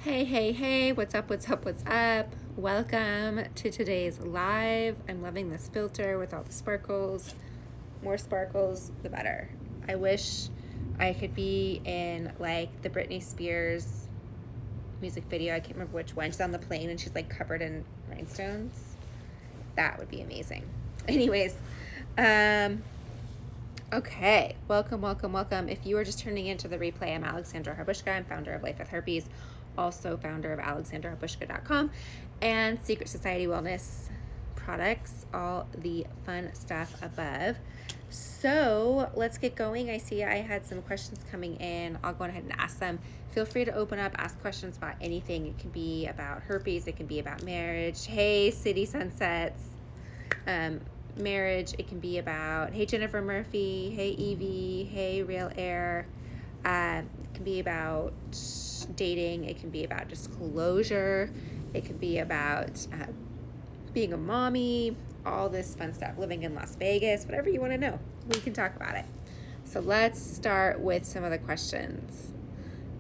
Hey, hey, hey, what's up, what's up, what's up? Welcome to today's live. I'm loving this filter with all the sparkles. More sparkles, the better. I wish I could be in like the Britney Spears music video. I can't remember which one. She's on the plane and she's like covered in rhinestones. That would be amazing. Anyways, okay, welcome. If you are just turning into the replay, I'm Alexandra Harbushka. I'm founder of Life With Herpes, also founder of alexandraharbushka.com and Secret Society Wellness products, all the fun stuff above. So let's get going. I see I had some questions coming in. I'll go ahead and ask them. Feel free to open up, ask questions about anything. It can be about herpes, it can be about marriage. Hey, City Sunsets. Marriage, it can be about, hey, Jennifer Murphy, hey, Evie, hey, Real Air. It can be about dating, it can be about disclosure, it can be about being a mommy, all this fun stuff, living in Las Vegas, whatever you want to know, we can talk about it. So let's start with some of the questions.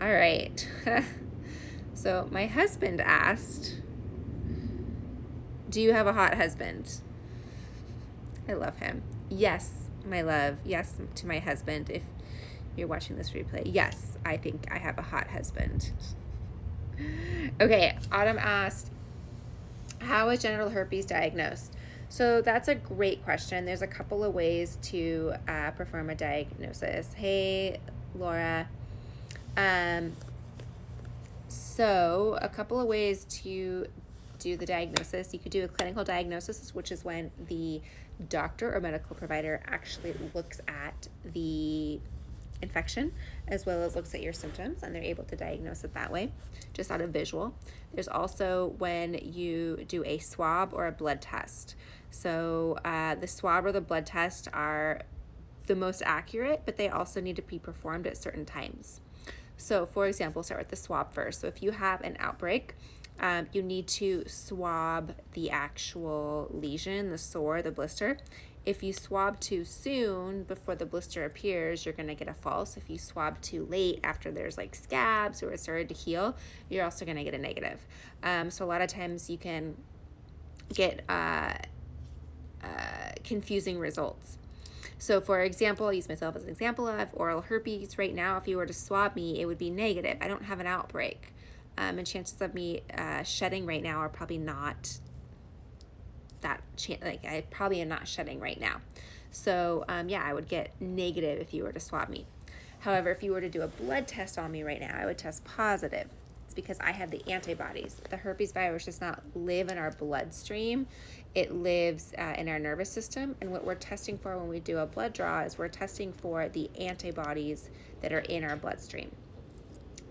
All right. So my husband asked, do you have a hot husband? I love him. Yes, my love. Yes, to my husband. If you're watching this replay, yes, I think I have a hot husband. Okay, Autumn asked, how is genital herpes diagnosed? So that's a great question. There's a couple of ways to perform a diagnosis. Hey, Laura. So a couple of ways to do the diagnosis. You could do a clinical diagnosis, which is when the doctor or medical provider actually looks at the infection as well as looks at your symptoms, and they're able to diagnose it that way, just on a visual. There's also when you do a swab or a blood test. So the swab or the blood test are the most accurate, but they also need to be performed at certain times. So for example, start with the swab first. So if you have an outbreak, you need to swab the actual lesion, the sore, the blister. If you swab too soon before the blister appears, you're going to get a false. If you swab too late after there's like scabs or it started to heal, you're also going to get a negative. So a lot of times you can get confusing results. So for example, I'll use myself as an example of oral herpes. Right now, if you were to swab me, it would be negative. I don't have an outbreak. And chances of me shedding right now are probably not that, I probably am not shedding right now. So yeah, I would get negative if you were to swab me. However, if you were to do a blood test on me right now, I would test positive. It's because I have the antibodies. The herpes virus does not live in our bloodstream. It lives in our nervous system. And what we're testing for when we do a blood draw is we're testing for the antibodies that are in our bloodstream.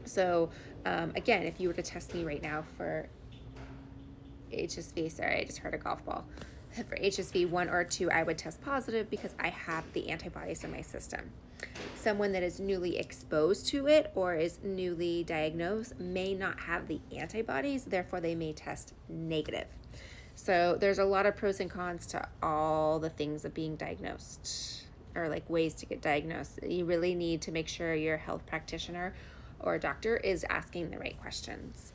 So again, if you were to test me right now for HSV, sorry, I just heard a golf ball. For HSV 1 or 2, I would test positive because I have the antibodies in my system. Someone that is newly exposed to it or is newly diagnosed may not have the antibodies, therefore they may test negative. So there's a lot of pros and cons to all the things of being diagnosed, or like ways to get diagnosed. You really need to make sure your health practitioner or a doctor is asking the right questions.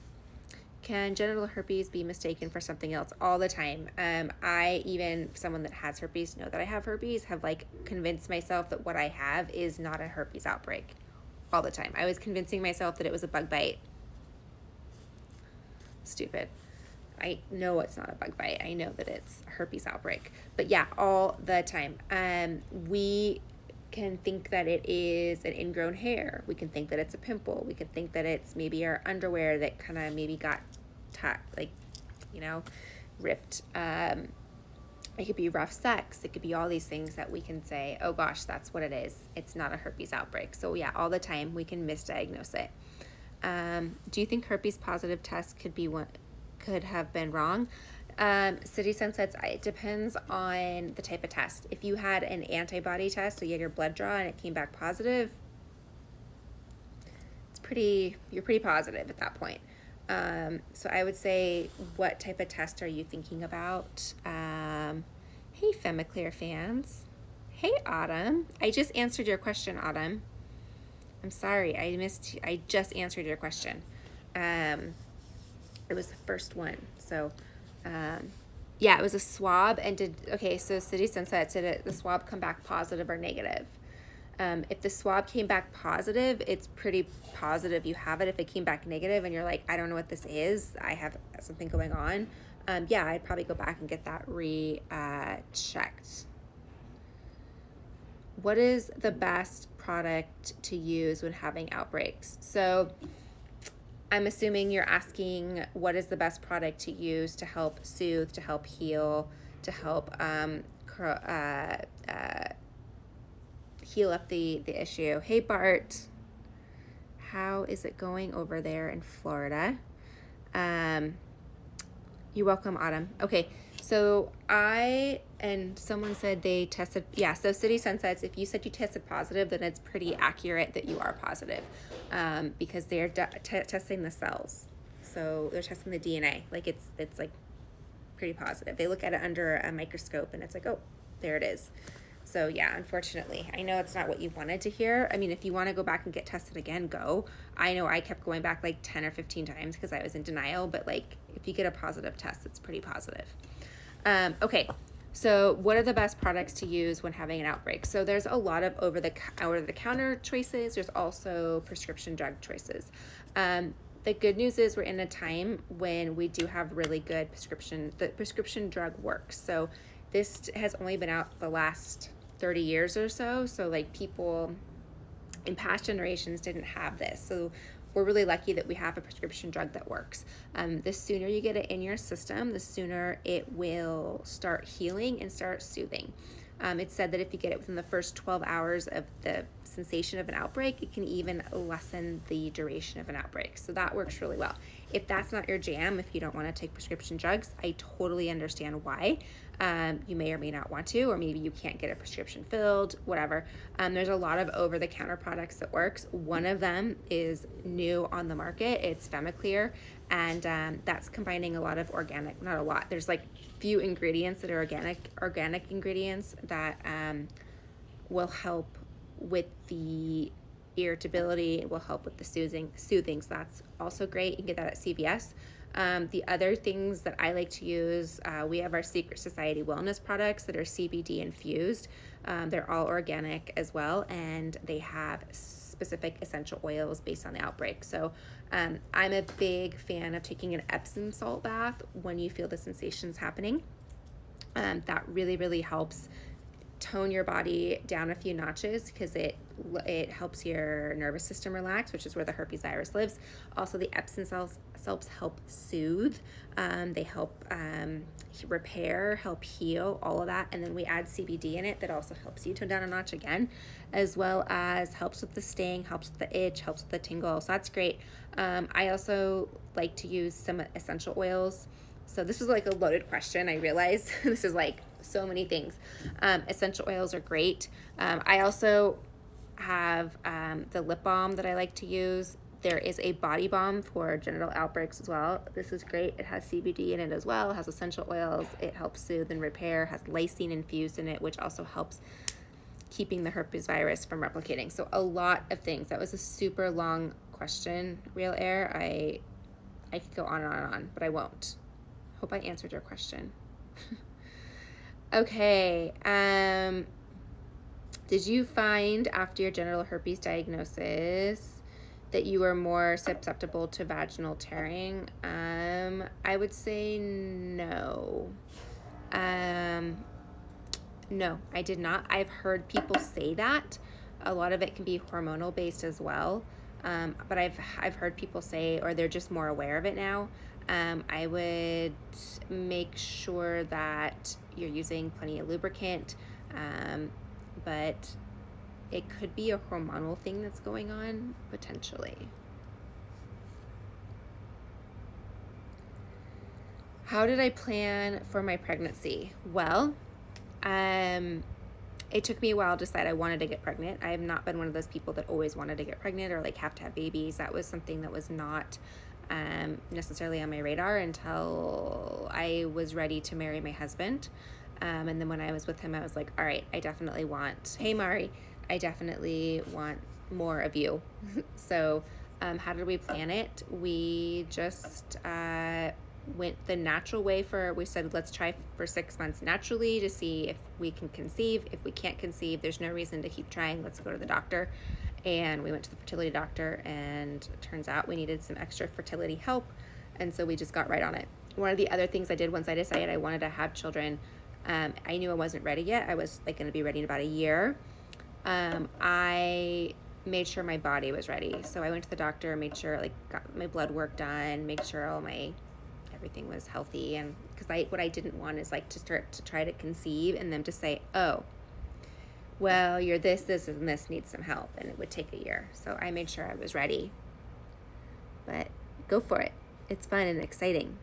Can genital herpes be mistaken for something else? All the time. I, even someone that has herpes, know that I have herpes, have like convinced myself that what I have is not a herpes outbreak. All the time. I was convincing myself that it was a bug bite. Stupid. I know it's not a bug bite. I know that it's a herpes outbreak. But yeah, all the time. We can think that it is an ingrown hair. We can think that it's a pimple. We can think that it's maybe our underwear that kind of maybe got ripped. It could be rough sex. It could be all these things that we can say, oh gosh, that's what it is. It's not a herpes outbreak. So yeah, all the time we can misdiagnose it. Do you think herpes positive test could have been wrong? City Sunsets, it depends on the type of test. If you had an antibody test, so you had your blood draw and it came back positive, you're pretty positive at that point. So I would say, what type of test are you thinking about? Hey, Femiclear fans. Hey, Autumn. I just answered your question, Autumn. I'm sorry, I just answered your question. It was the first one. So, yeah, it was a swab and so City Sunset did the swab come back positive or negative? If the swab came back positive, it's pretty positive you have it. If it came back negative and you're like, I don't know what this is, I have something going on, yeah, I'd probably go back and get that checked. What is the best product to use when having outbreaks? So I'm assuming you're asking what is the best product to use to help soothe, to help heal, to help heal up the issue. Hey, Bart. How is it going over there in Florida? You're welcome, Autumn. Okay, so someone said they tested, so City Sunsets, if you said you tested positive, then it's pretty accurate that you are positive, because they're testing the cells. So they're testing the DNA. Like it's like pretty positive. They look at it under a microscope and it's like, oh, there it is. So yeah, unfortunately, I know it's not what you wanted to hear. I mean, if you want to go back and get tested again, go. I know I kept going back like 10 or 15 times because I was in denial, but like if you get a positive test, it's pretty positive. Okay, so what are the best products to use when having an outbreak? So there's a lot of over-the-counter choices. There's also prescription drug choices. The good news is we're in a time when we do have really good the prescription drug works. So this has only been out the last 30 years or so. So like people in past generations didn't have this. So we're really lucky that we have a prescription drug that works. The sooner you get it in your system, the sooner it will start healing and start soothing. It's said that if you get it within the first 12 hours of the sensation of an outbreak, it can even lessen the duration of an outbreak. So that works really well. If that's not your jam, if you don't want to take prescription drugs, I totally understand why. You may or may not want to, or maybe you can't get a prescription filled, whatever. There's a lot of over-the-counter products that works. One of them is new on the market. It's Femiclear, and that's combining a lot of organic, not a lot, there's like few ingredients that are organic ingredients that will help with the irritability, will help with the soothing, so that's also great. You can get that at CVS. The other things that I like to use, we have our Secret Society wellness products that are CBD infused. They're all organic as well, and they have specific essential oils based on the outbreak. So I'm a big fan of taking an Epsom salt bath when you feel the sensations happening. That really, really helps tone your body down a few notches because it helps your nervous system relax, which is where the herpes virus lives. Also, the Epsom salts help soothe. They help repair, help heal, all of that. And then we add CBD in it that also helps you tone down a notch again, as well as helps with the sting, helps with the itch, helps with the tingle. So that's great. I also like to use some essential oils. So this is like a loaded question, I realize. This is like so many things. Essential oils are great. I also have the lip balm that I like to use. There is a body balm for genital outbreaks as well. This is great. It has CBD in it as well. It has essential oils. It helps soothe and repair. It has lysine infused in it, which also helps keeping the herpes virus from replicating. So a lot of things. That was a super long question, Real Air. I could go on and on and on, but I won't. Hope I answered your question. Okay. Did you find after your genital herpes diagnosis that you were more susceptible to vaginal tearing? I would say no. No, I did not. I've heard people say that. A lot of it can be hormonal based as well. But I've heard people say, or they're just more aware of it now. I would make sure that you're using plenty of lubricant, but it could be a hormonal thing that's going on, potentially. How did I plan for my pregnancy? Well, it took me a while to decide I wanted to get pregnant. I have not been one of those people that always wanted to get pregnant or like have to have babies. That was something that was not necessarily on my radar until I was ready to marry my husband. And then when I was with him, I was like, all right, I definitely want more of you. So How did we plan it? We just went the natural way we said, let's try for 6 months naturally to see if we can conceive. If we can't conceive, there's no reason to keep trying. Let's go to the doctor. And we went to the fertility doctor, and it turns out we needed some extra fertility help. And so we just got right on it. One of the other things I did once I decided I wanted to have children, I knew I wasn't ready yet. I was like going to be ready in about a year. I made sure my body was ready. So I went to the doctor, made sure, like, got my blood work done, make sure everything was healthy. And because what I didn't want is like to start to try to conceive and them to say, oh, well, you're this, and this needs some help, and it would take a year. So I made sure I was ready. But go for it. It's fun and exciting.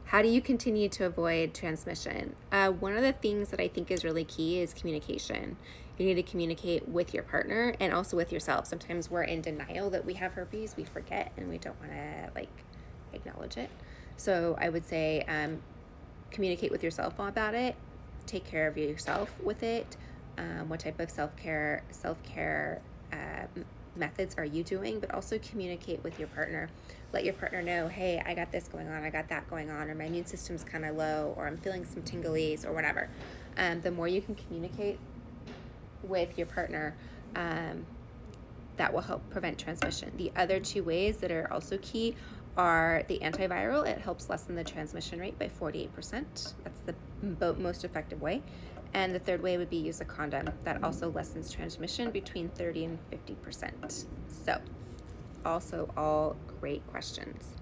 How do you continue to avoid transmission? One of the things that I think is really key is communication. You need to communicate with your partner and also with yourself. Sometimes we're in denial that we have herpes. We forget, and we don't want to acknowledge it. So I would say communicate with yourself about it. Take care of yourself with it. What type of self-care methods are you doing? But also communicate with your partner. Let your partner know, hey, I got this going on, I got that going on, or my immune system's kind of low, or I'm feeling some tinglies, or whatever. The more you can communicate with your partner, that will help prevent transmission. The other two ways that are also key are the antiviral. It helps lessen the transmission rate by 48%. That's the most effective way. And the third way would be use a condom. That also lessens transmission between 30 and 50%. So, also all great questions.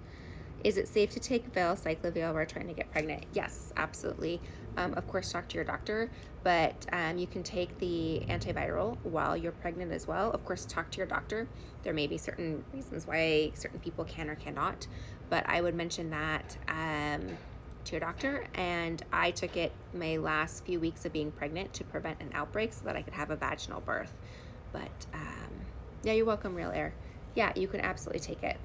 Is it safe to take valcyclovir while trying to get pregnant? Yes, absolutely. Of course, talk to your doctor, but you can take the antiviral while you're pregnant as well. Of course, talk to your doctor. There may be certain reasons why certain people can or cannot, but I would mention that to your doctor. And I took it my last few weeks of being pregnant to prevent an outbreak so that I could have a vaginal birth. But yeah, you're welcome, Real Air. Yeah, you can absolutely take it.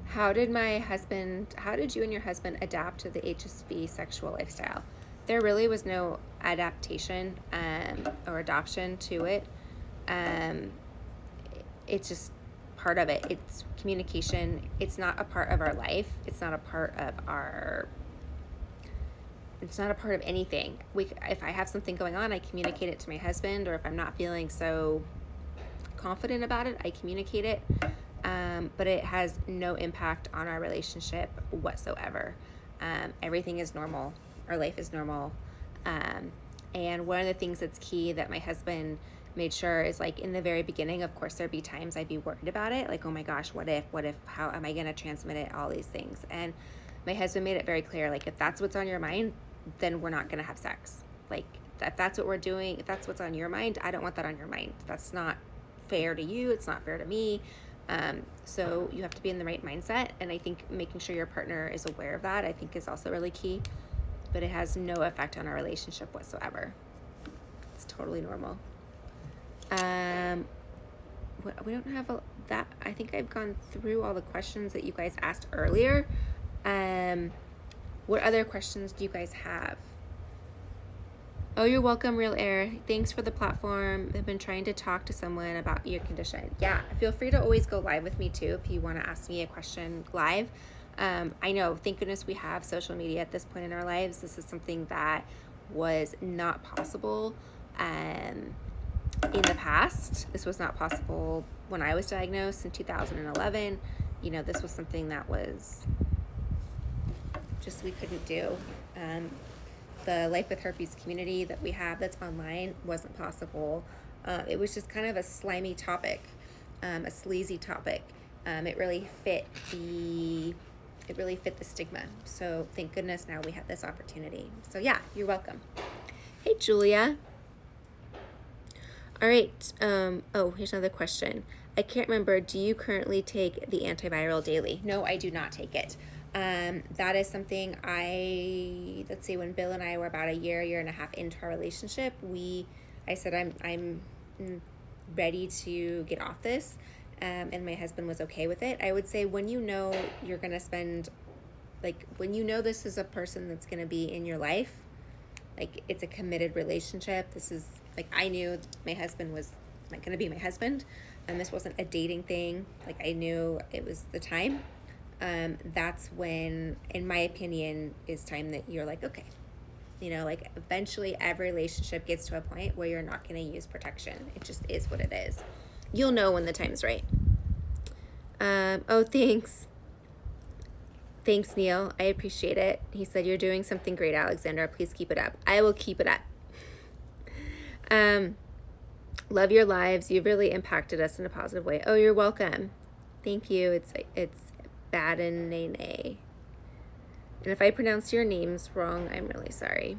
How did you and your husband adapt to the HSV sexual lifestyle? There really was no adaptation or adoption to it. It's just part of it. It's communication. It's not a part of our life. It's not a part of anything. If I have something going on, I communicate it to my husband, or if I'm not feeling so confident about it, I communicate it. But it has no impact on our relationship whatsoever. Everything is normal. Our life is normal. And one of the things that's key that my husband made sure is, like, in the very beginning, of course, there'd be times I'd be worried about it. Like, oh my gosh, what if, how am I going to transmit it? All these things. And my husband made it very clear, like, if that's what's on your mind, then we're not going to have sex. Like, if that's what we're doing, if that's what's on your mind, I don't want that on your mind. That's not fair to you. It's not fair to me. So you have to be in the right mindset. And I think making sure your partner is aware of that, I think, is also really key. But it has no effect on our relationship whatsoever. It's totally normal. We don't have that. I think I've gone through all the questions that you guys asked earlier. What other questions do you guys have? Oh, you're welcome, Real Air. Thanks for the platform. I've been trying to talk to someone about your condition. Yeah, feel free to always go live with me too if you want to ask me a question live. I know, thank goodness we have social media at this point in our lives. This is something that was not possible in the past. This was not possible when I was diagnosed in 2011. You know, this was something that was just, we couldn't do. The Life With Herpes community that we have that's online wasn't possible. It was just kind of a slimy topic, a sleazy topic. It really fit the stigma. So thank goodness now we have this opportunity. So yeah, you're welcome. Hey, Julia. All right. Oh, here's another question. I can't remember. Do you currently take the antiviral daily? No, I do not take it. That is something let's see, when Bill and I were about a year and a half into our relationship, I said, I'm ready to get off this. And my husband was okay with it. I would say when you know you're going to spend, like, when you know this is a person that's going to be in your life, like, it's a committed relationship, this is Like, I knew my husband was going to be my husband, and this wasn't a dating thing. Like, I knew it was the time. That's when, in my opinion, is time that you're like, okay, like, eventually every relationship gets to a point where you're not going to use protection. It just is what it is. You'll know when the time's right. Oh, thanks. Thanks, Neil. I appreciate it. He said, you're doing something great, Alexandra. Please keep it up. I will keep it up. Love your lives. You've really impacted us in a positive way. Oh, you're welcome. Thank you. It's Badenene. And if I pronounce your names wrong, I'm really sorry.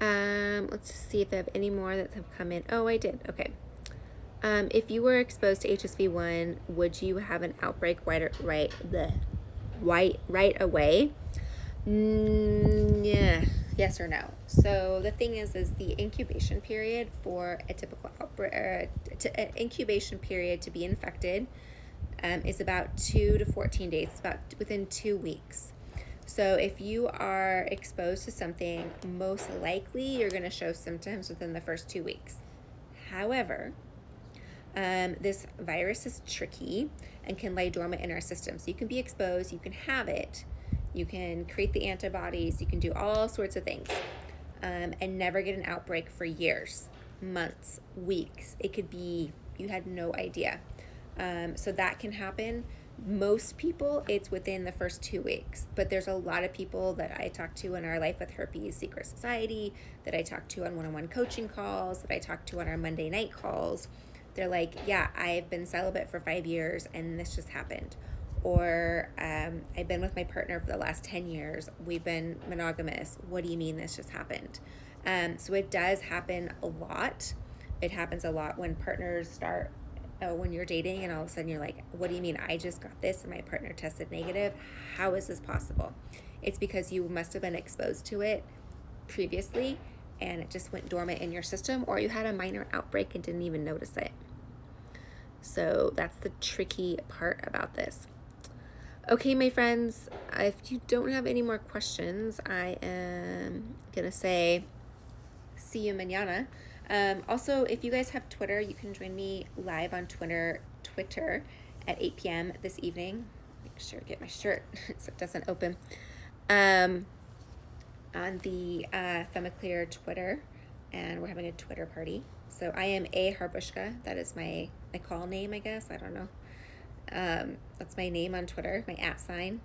Let's just see if I have any more that have come in. Oh, I did. Okay. If you were exposed to HSV1, would you have an outbreak right away? Yeah. Yes or no. So the thing is the incubation period for a typical outbreak, incubation period to be infected is about 2 to 14 days. It's about within 2 weeks. So if you are exposed to something, most likely you're going to show symptoms within the first 2 weeks. However, this virus is tricky and can lie dormant in our system. So you can be exposed, you can have it, you can create the antibodies, you can do all sorts of things, and never get an outbreak for years, months, weeks. It could be you had no idea. So that can happen. Most people, it's within the first 2 weeks, but there's a lot of people that I talk to in our Life with Herpes Secret Society, that I talk to on one-on-one coaching calls, that I talk to on our Monday night calls. They're like, yeah, I've been celibate for 5 years and this just happened. Or I've been with my partner for the last 10 years. We've been monogamous. What do you mean this just happened? So it does happen a lot. It happens a lot when partners start, when you're dating and all of a sudden you're like, what do you mean I just got this and my partner tested negative? How is this possible? It's because you must have been exposed to it previously and it just went dormant in your system, or you had a minor outbreak and didn't even notice it. So that's the tricky part about this. Okay, my friends, if you don't have any more questions, I am going to say see you mañana. Also, if you guys have Twitter, you can join me live on Twitter at 8 p.m. this evening. Make sure to get my shirt so it doesn't open. On the Femiclear Twitter, and we're having a Twitter party. So I am A Harbushka. That is my call name, I guess. I don't know. That's my name on Twitter, my @sign.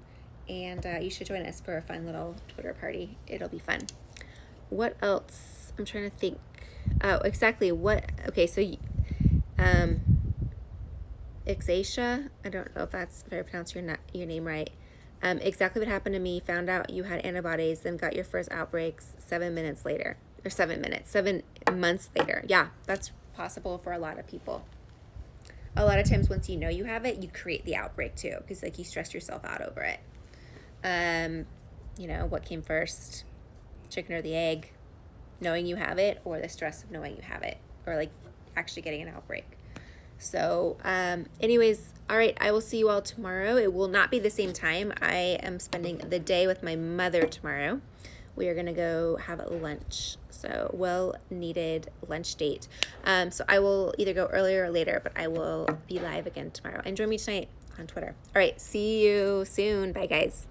And you should join us for a fun little Twitter party. It'll be fun. What else? I'm trying to think. Oh, exactly. Okay, so Ixatia, I don't know if I pronounced your name right. Exactly what happened to me. Found out you had antibodies, then got your first outbreaks 7 months later. Yeah, that's possible for a lot of people. A lot of times once you know you have it, you create the outbreak too, because like you stress yourself out over it. What came first, chicken or the egg? Knowing you have it, or the stress of knowing you have it, or like actually getting an outbreak. So anyways, all right, I will see you all tomorrow. It will not be the same time. I am spending the day with my mother tomorrow. We are gonna go have lunch, so well-needed lunch date. So I will either go earlier or later, but I will be live again tomorrow. And join me tonight on Twitter. All right, see you soon. Bye, guys.